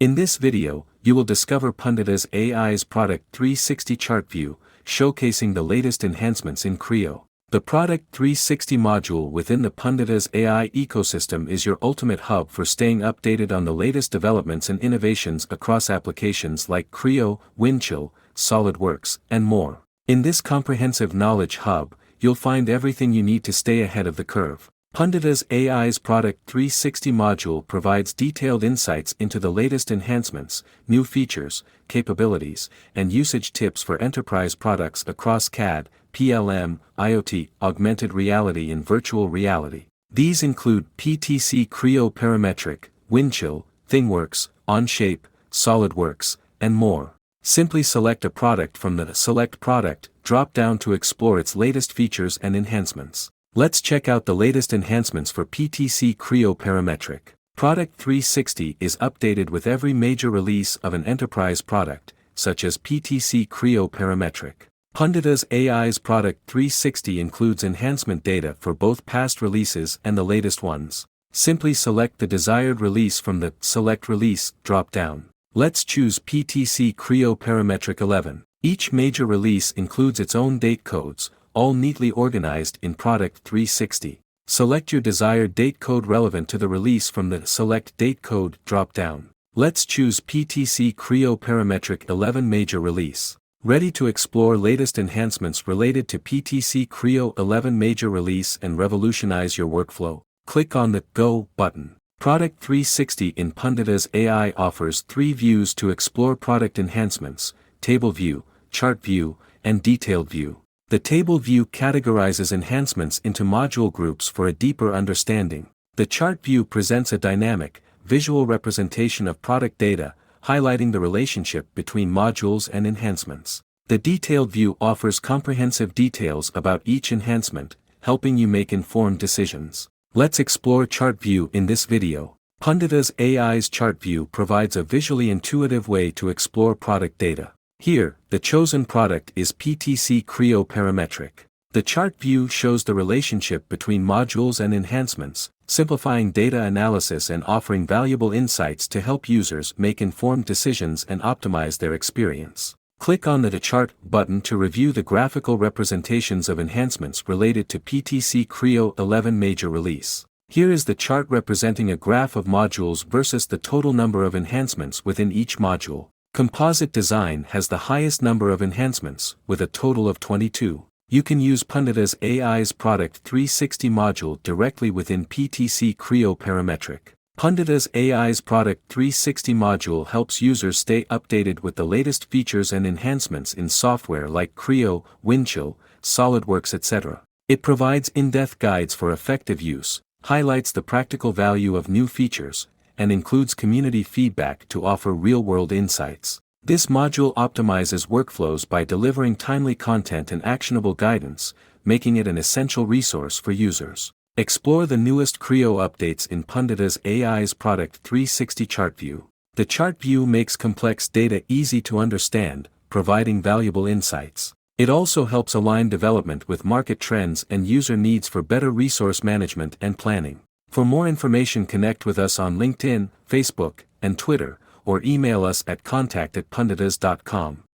In this video, you will discover Punditas AI's Product 360 chart view, showcasing the latest enhancements in Creo. The Product 360 module within the Punditas AI ecosystem is your ultimate hub for staying updated on the latest developments and innovations across applications like Creo, Windchill, SolidWorks, and more. In this comprehensive knowledge hub, you'll find everything you need to stay ahead of the curve. Punditas AI's Product 360 module provides detailed insights into the latest enhancements, new features, capabilities, and usage tips for enterprise products across CAD, PLM, IoT, augmented reality and virtual reality. These include PTC Creo Parametric, Windchill, ThingWorks, Onshape, SolidWorks, and more. Simply select a product from the Select Product drop-down to explore its latest features and enhancements. Let's check out the latest enhancements for PTC Creo Parametric. Product 360 is updated with every major release of an enterprise product, such as PTC Creo Parametric. Punditas AI's Product 360 includes enhancement data for both past releases and the latest ones. Simply select the desired release from the Select Release drop-down. Let's choose PTC Creo Parametric 11. Each major release includes its own date codes, all neatly organized in Product 360. Select your desired date code relevant to the release from the Select Date Code drop-down. Let's choose PTC Creo Parametric 11 Major Release. Ready to explore latest enhancements related to PTC Creo 11 Major Release and revolutionize your workflow? Click on the Go button. Product 360 in Punditas AI offers 3 views to explore product enhancements: Table View, Chart View, and Detailed View. The Table View categorizes enhancements into module groups for a deeper understanding. The Chart View presents a dynamic, visual representation of product data, highlighting the relationship between modules and enhancements. The Detailed View offers comprehensive details about each enhancement, helping you make informed decisions. Let's explore Chart View in this video. Punditas AI's Chart View provides a visually intuitive way to explore product data. Here, the chosen product is PTC Creo Parametric. The chart view shows the relationship between modules and enhancements, simplifying data analysis and offering valuable insights to help users make informed decisions and optimize their experience. Click on the Chart button to review the graphical representations of enhancements related to PTC Creo 11 Major Release. Here is the chart representing a graph of modules versus the total number of enhancements within each module. Composite Design has the highest number of enhancements, with a total of 22. You can use Punditas AI's Product 360 module directly within PTC Creo Parametric. Punditas AI's Product 360 module helps users stay updated with the latest features and enhancements in software like Creo, Windchill, SolidWorks, etc. It provides in-depth guides for effective use, highlights the practical value of new features, and includes community feedback to offer real-world insights. This module optimizes workflows by delivering timely content and actionable guidance, making it an essential resource for users. Explore the newest Creo updates in Punditas AI's Product 360 Chart View. The chart view makes complex data easy to understand, providing valuable insights. It also helps align development with market trends and user needs for better resource management and planning. For more information, connect with us on LinkedIn, Facebook, and Twitter, or email us at contact@punditas.com.